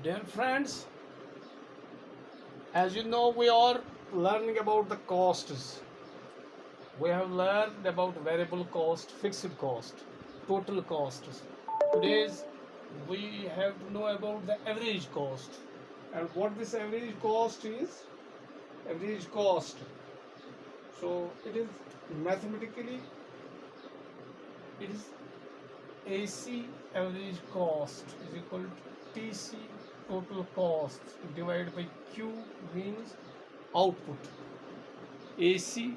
Dear friends, as you know, we are learning about the costs. We have learned about variable cost, fixed cost, total costs. Today's we have to know about the average cost. And what this average cost is? Average cost. So it is mathematically it is AC average cost is equal to TC total cost divided by Q means output. AC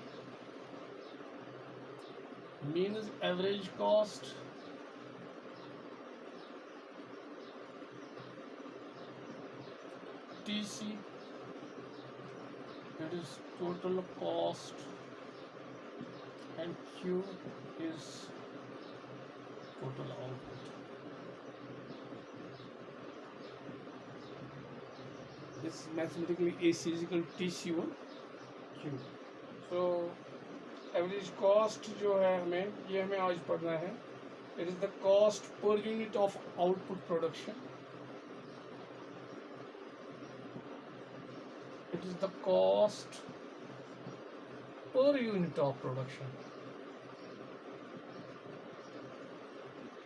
means average cost, TC that is total cost, and Q is total output. This mathematically AC is equal to TC over Q. So average cost जो है हमें आज पढ़ना है. It is the cost per unit of output production. It is the cost per unit of production.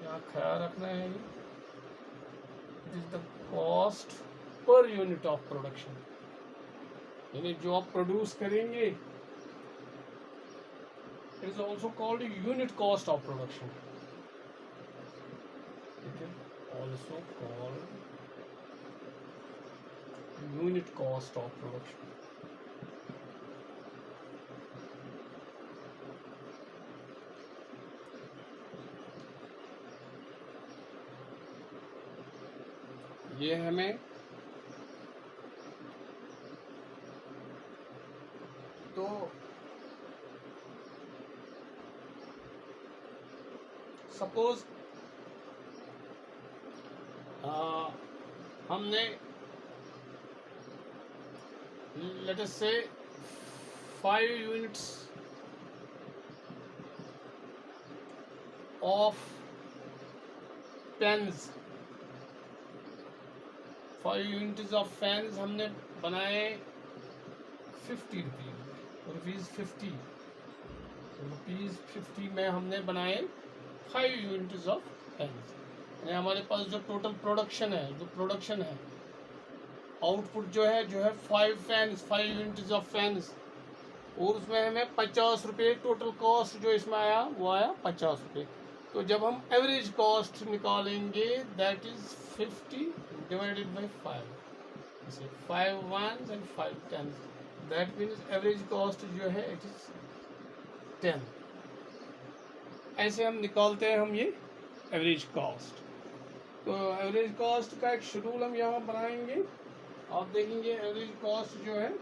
यहाँ ख्याल रखना है. It is the cost per unit of production, यानी जो आप प्रोड्यूस करेंगे. It is also called unit cost of production. It is also called unit cost of production. ये हमें तो सपोज हमने late us say 5 units of pens, 5 units of pens हमने बनाए 50 रुपीज़ में हमने बनाए 5 यूनिट्स ऑफ फैंस. यानी हमारे पास जो टोटल प्रोडक्शन है, आउटपुट जो है 5 फैंस, 5 यूनिट्स ऑफ फैंस, और उसमें हमें 50 रुपये टोटल कॉस्ट जो इसमें आया वो आया 50 रुपये. तो जब हम एवरेज कॉस्ट निकालेंगे that is 50 divided by 5. 5 1s and 5 10s, that means average cost जो है इट इज 10. ऐसे हम निकालते हैं ये एवरेज कॉस्ट. तो एवरेज कॉस्ट का एक शेड्यूल हम यहाँ बनाएंगे. आप देखेंगे एवरेज कॉस्ट जो है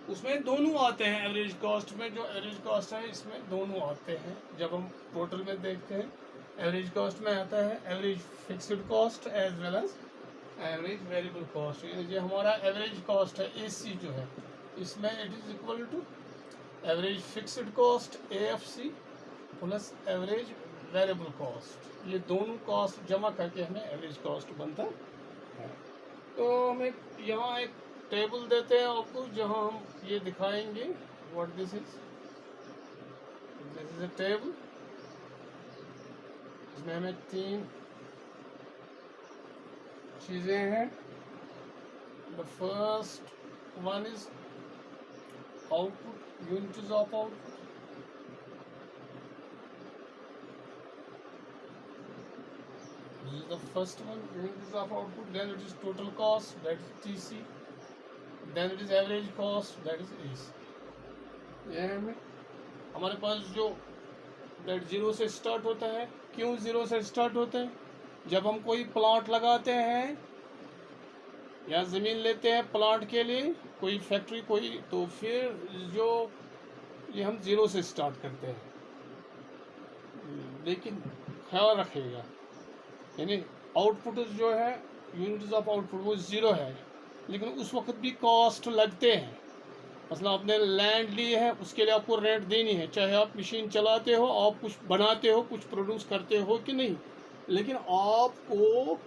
उसमें दोनों आते हैं. एवरेज कॉस्ट में जो एवरेज कॉस्ट है इसमें दोनों आते हैं. जब हम टोटल में देखते हैं एवरेज कॉस्ट में आता है average fixed cost as well as average variable cost. जो हमारा एवरेज कॉस्ट है AC जो है इसमें it is equal to average fixed cost AFC plus average variable cost. ये दोनों कॉस्ट जमा करके हमें एवरेज कॉस्ट बनता है. तो हम यहाँ एक टेबल देते हैं आपको जहाँ हम ये दिखाएंगे what this is a table. इसमें हमें 3 चीज़ें हैं. The first one is output, units of output. This is the first one, units of output. Then it is total cost, that is TC. Then it is average cost, that is AC. यह हमारे पास जो date 0 से start होता है. क्यों 0 से start होता है? जब हम कोई प्लांट लगाते हैं या ज़मीन लेते हैं प्लांट के लिए, कोई फैक्ट्री कोई, तो फिर जो ये हम 0 से स्टार्ट करते हैं. लेकिन ख्याल रखिएगा यानी आउटपुट जो है यूनिट्स ऑफ आउटपुट वो 0 है, लेकिन उस वक्त भी कॉस्ट लगते हैं. मतलब आपने लैंड ली है उसके लिए आपको रेंट देनी है, चाहे आप मशीन चलाते हो, आप कुछ बनाते हो, कुछ प्रोड्यूस करते हो कि नहीं, लेकिन आपको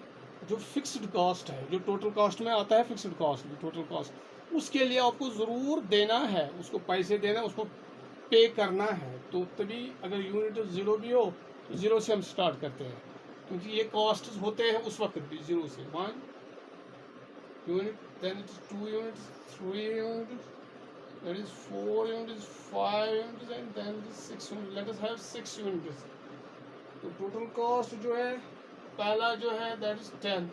जो फिक्स्ड कॉस्ट है, जो टोटल कॉस्ट में आता है, फिक्स्ड कॉस्ट, टोटल कॉस्ट, उसके लिए आपको ज़रूर देना है, उसको पैसे देना है, उसको पे करना है। तो तभी अगर यूनिट ज़ीरो भी हो तो ज़ीरो से हम स्टार्ट करते हैं, क्योंकि ये कॉस्ट होते हैं उस वक्त भी ज़ीरो से। 1 unit, then it is 2 units, 3 units, that is 4 units, 5 units, and then the 6 units. Let us have 6 units. तो टोटल कॉस्ट जो है, पहला जो है दैट इज 10,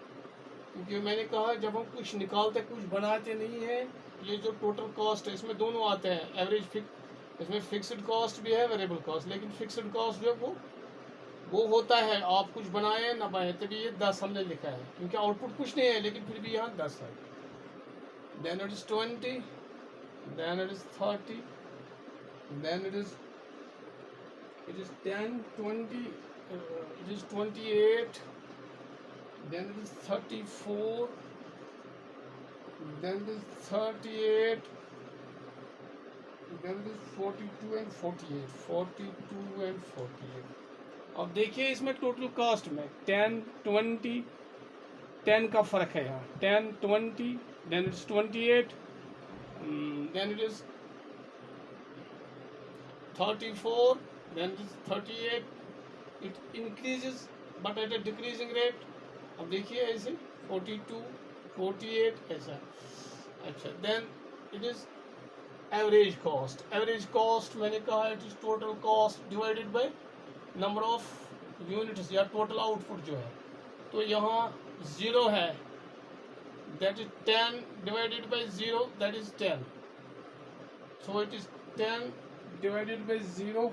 क्योंकि मैंने कहा जब हम कुछ निकालते कुछ बनाते नहीं है, ये जो टोटल कॉस्ट है इसमें दोनों आते हैं, एवरेज इसमें फिक्स्ड कॉस्ट भी है, वेरिएबल कॉस्ट। लेकिन फिक्स्ड कॉस्ट जो है वो होता है आप कुछ बनाए ना बनाए, तभी ये 10 हमने लिखा है, क्योंकि आउटपुट कुछ नहीं है लेकिन फिर भी यहाँ 10 है। Then it is 20, then it is 30, then it is 10, 20, it is 28, then it is 34, then it is 38, then it is 42 and 48, 42 and 48। अब देखिए इसमें टोटल कॉस्ट में 10, 20, 10 का फर्क है यहाँ, 10, 20, then it is 28, then it is 34, then it is 38, it increases but at a decreasing rate। अब देखिए ऐसे 42, 48 ऐसा। अच्छा, then it is average cost। average cost मैंने कहा it is total cost divided by number of units या total output जो है। तो यहाँ 0 है, that is 10 divided by 0, that is 10, so it is 10 divided by 0,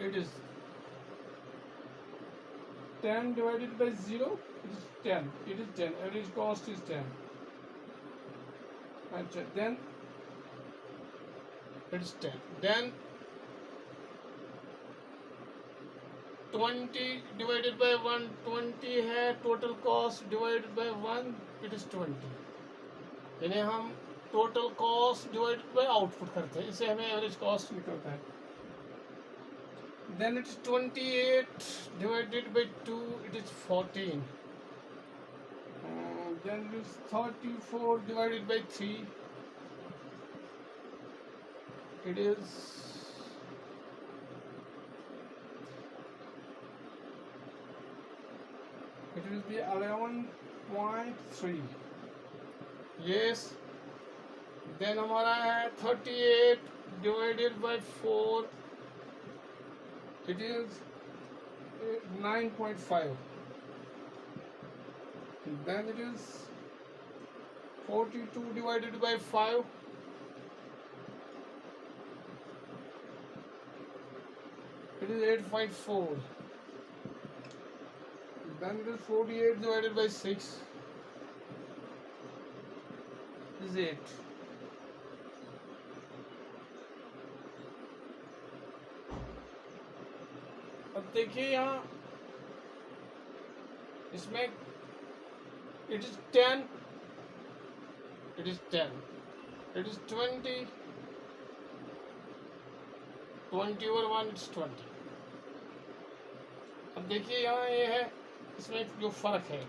it is 10 divided by 0, it is 10, it is 10, average cost is 10। अच्छा, then it is 10, then 20 divided by 1, 20 है, total cost divided by 1, it is 20। यानी हम total cost divided by output करते हैं, इससे हमें average cost निकलता है। Then it is 28 divided by 2, it is 14, then it is 34 divided by 3, it is 11.3, yes. देन हमारा है 38 divided by 4, it is 9.5, then it is 42 divided by 5, it is 8.4, then it is 48 divided by 6, is 8। अब देखिए यहाँ इसमें it is 10, it is 10, it is 20, 20 over 1 it's 20। अब देखिए यहाँ ये है, इसमें जो फर्क है,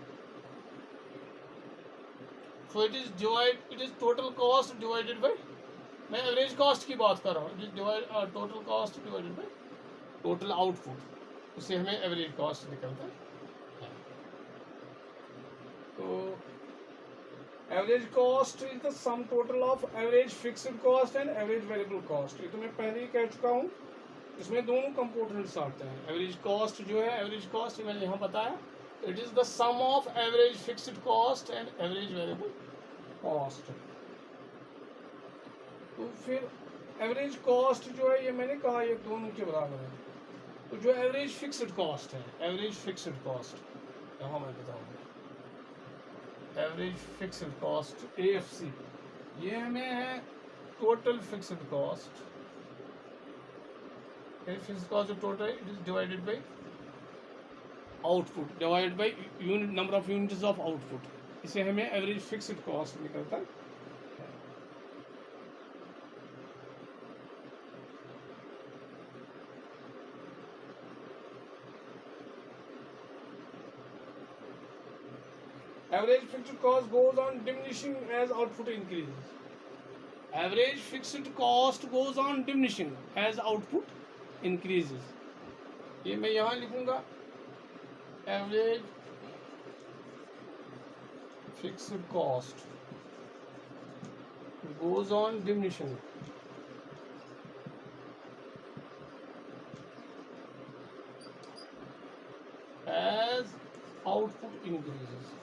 so it is total cost divided by, मैं एवरेज कॉस्ट की बात कर रहा हूँ, total cost divided by total output, उससे हमें एवरेज कॉस्ट निकलता है। तो average cost is the sum total of average fixed cost and average variable cost. ये तो मैं पहले ही कह चुका हूँ, इसमें दोनों कंपोनेंट्स आते हैं। एवरेज कॉस्ट जो है, एवरेज कॉस्ट मैंने यहाँ बताया, it is the sum of average fixed cost and average variable cost. तो फिर एवरेज कॉस्ट जो है, ये मैंने कहा ये दोनों के बराबर है। तो जो एवरेज फिक्स्ड कॉस्ट है, एवरेज फिक्स्ड कॉस्ट यहाँ मैं बताऊंगा, एवरेज फिक्स्ड कॉस्ट AFC, ये हमें है total fixed cost. Fixed cost जो total it is divided by output, divided by unit, number of units of output, इसे हमें एवरेज फिक्स्ड कॉस्ट निकलता है। Average fixed cost goes on diminishing as output increases. Average fixed cost goes on diminishing as output increases. ये मैं यहाँ लिखूंगा, average fixed cost goes on diminishing as output increases.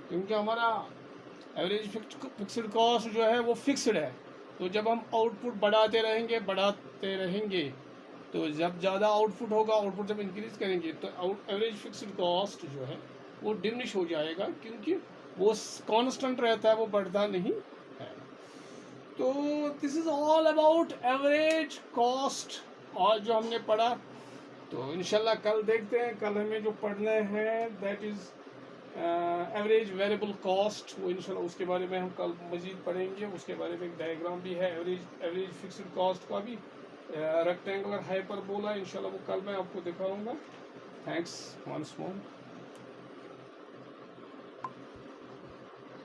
क्योंकि हमारा एवरेज फिक्स्ड कॉस्ट जो है वो फिक्स्ड है, तो जब हम आउटपुट बढ़ाते रहेंगे तो जब ज़्यादा आउटपुट होगा, आउटपुट जब इंक्रीज करेंगे तो एवरेज फिक्स्ड कॉस्ट जो है वो डिमिनिश हो जाएगा, क्योंकि वो कांस्टेंट रहता है, वो बढ़ता नहीं है। तो this is all about average cost. और जो हमने पढ़ा तो इंशाल्लाह कल देखते हैं, कल हमें जो पढ़ना है that is average variable cost, वो इंशाल्लाह उसके बारे में हम कल मज़ीद पढ़ेंगे। उसके बारे में एक डायग्राम भी है एवरेज फिक्स्ड कॉस्ट का भी, रेक्टेंगुलर हाइपरबोला, इंशाल्लाह वो कल मैं आपको दिखाऊंगा। थैंक्स वंस मोर।